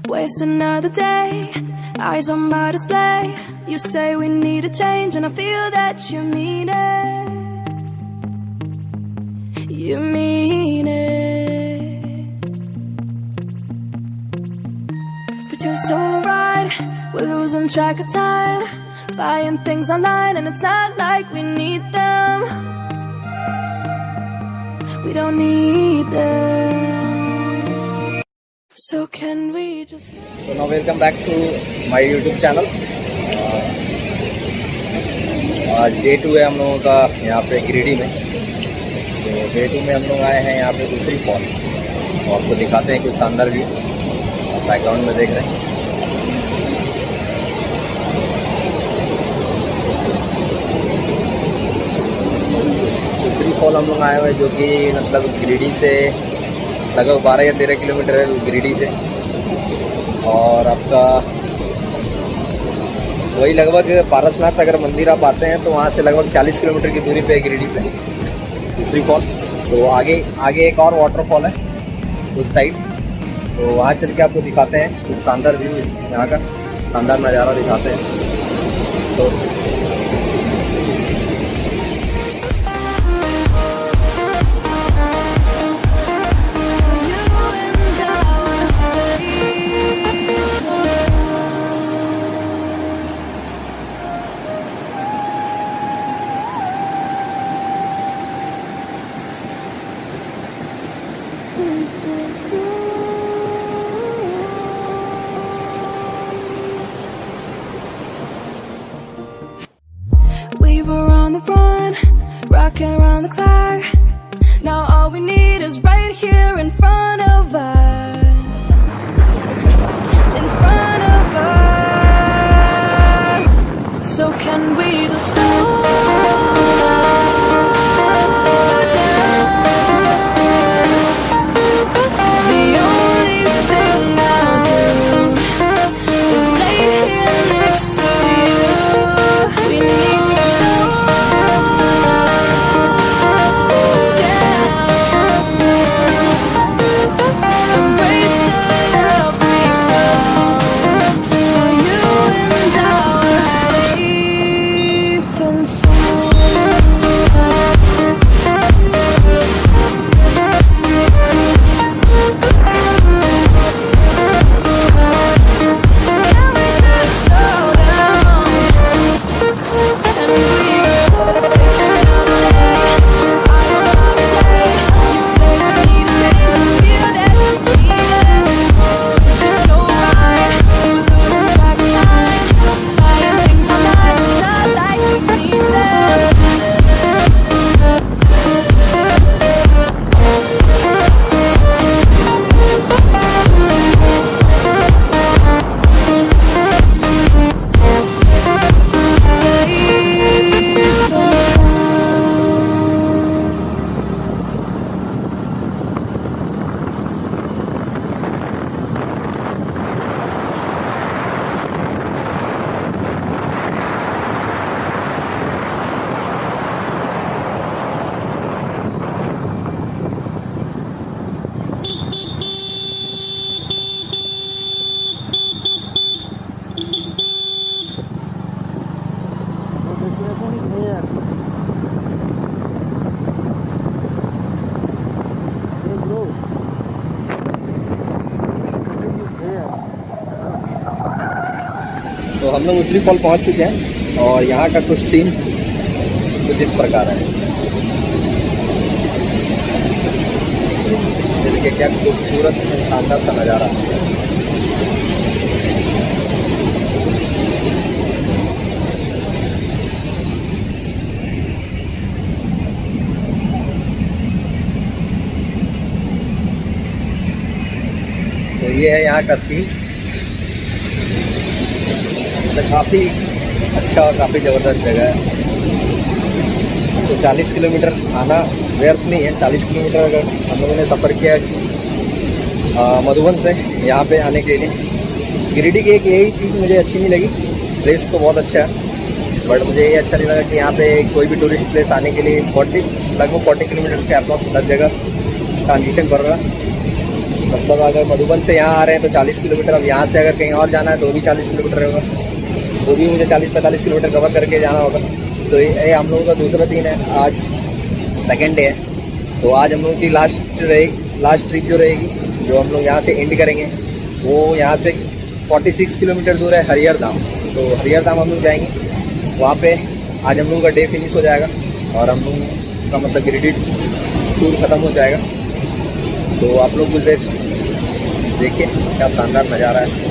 Waste another day, eyes on my display. You say we need a change and I feel that you mean it. You mean it. But you're so right, we're losing track of time. Buying things online and it's not like we need them. We don't need them. So can we just... So now welcome back to my YouTube channel. आज day 2 है हम लोगों का यहाँ पे गिरिडीह में। तो day 2 में हम लोग आए हैं यहाँ पे उसरी फॉल, और आपको दिखाते हैं कुछ शानदार व्यू। बैकग्राउंड में देख रहे हैं उसरी फॉल हम लोग आए हुए, जो कि मतलब गिरिडीह से लगभग 12 या 13 किलोमीटर है गिरिडीह से। और आपका वही लगभग पारसनाथ अगर मंदिर आप आते हैं तो वहाँ से लगभग 40 किलोमीटर की दूरी पे है गिरिडीह से उसरी फॉल। तो आगे एक और वाटरफॉल है उस साइड, तो वहाँ चल के आपको दिखाते हैं कुछ शानदार व्यू, यहाँ का शानदार नज़ारा दिखाते हैं। तो We were on the run, rocking around the clock. Now all we need is right here in front of us. In front of us. So can we just slow down? The only thing I'll do is lay here next to you. We need to slow down. Embrace the love we found. For you and I are safe and sound. Can we just slow down? And we just waste another day. I don't wanna stay. You say we need a change and feel that you need it. But you're so right, we're losing track of time. Buying things online, it's not like we need them. तो हम लोग उसरी fall पहुंच चुके हैं, और यहाँ का कुछ सीन कुछ इस प्रकार है। देखिए क्या खूबसूरत शानदार सा नज़ारा। तो ये है यहाँ का सीन। तो काफ़ी अच्छा और काफ़ी ज़बरदस्त जगह है। तो 40 किलोमीटर आना व्यर्थ नहीं है। 40 किलोमीटर अगर हम लोगों ने सफ़र किया मधुबन से यहाँ पे आने के लिए। गिरिडीह की एक यही चीज़ मुझे अच्छी नहीं लगी, प्लेस तो बहुत अच्छा है, बट मुझे ये अच्छा नहीं लगा कि यहाँ पे कोई भी टूरिस्ट प्लेस आने के लिए लगभग 40 किलोमीटर के अप्रॉक्स हर जगह ट्रांजिशन कर रहा। मतलब अगर मधुबन से यहाँ आ रहे हैं तो 40 किलोमीटर, अब यहाँ से अगर कहीं और जाना है तो भी 40 किलोमीटर होगा, वो भी मुझे 40-45 किलोमीटर कवर करके जाना होगा। तो ये हम लोगों का दूसरा दिन है, आज सेकेंड डे है। तो आज हम लोगों की लास्ट ट्रिप जो रहेगी, जो हम लोग यहाँ से एंड करेंगे, वो यहाँ से 46 किलोमीटर दूर है हरिहर धाम। तो हरिहर धाम हम लोग जाएंगे, वहाँ पे आज हम लोगों का डे फिनिश हो जाएगा और हम लोग का मतलब गिरिडीह टूर ख़त्म हो जाएगा। तो आप लोग कुछ देखिए क्या शानदार नज़ारा है।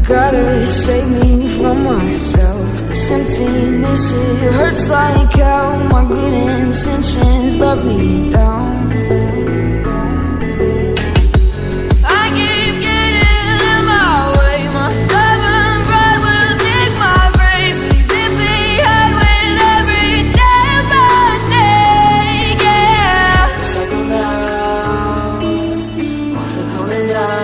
Gotta save me from myself. This emptiness, it hurts like hell. My good intentions let me down. I keep getting in my way. My stubborn pride will dig my grave. Please hit me hard with every step I take. Yeah, cycle down, also coming down.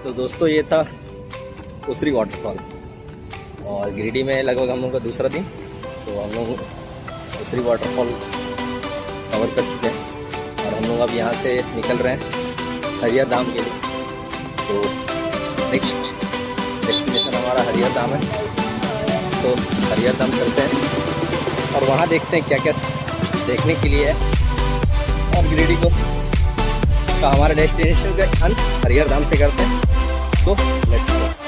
तो दोस्तों ये था उसरी waterfall और गिरिडीह में लगभग हम लोग का दूसरा दिन। तो हम लोग उसरी वाटरफॉल कवर कर चुके हैं और हम लोग अब यहाँ से निकल रहे हैं हरिहर धाम के लिए। तो नेक्स्ट डेस्टिनेशन हमारा हरिहर धाम है, तो हरिहर धाम चलते हैं और वहाँ देखते हैं क्या क्या देखने के लिए है। और गिरिडीह का हमारा डेस्टिनेशन का अंत हरिहर धाम से करते हैं। So let's go.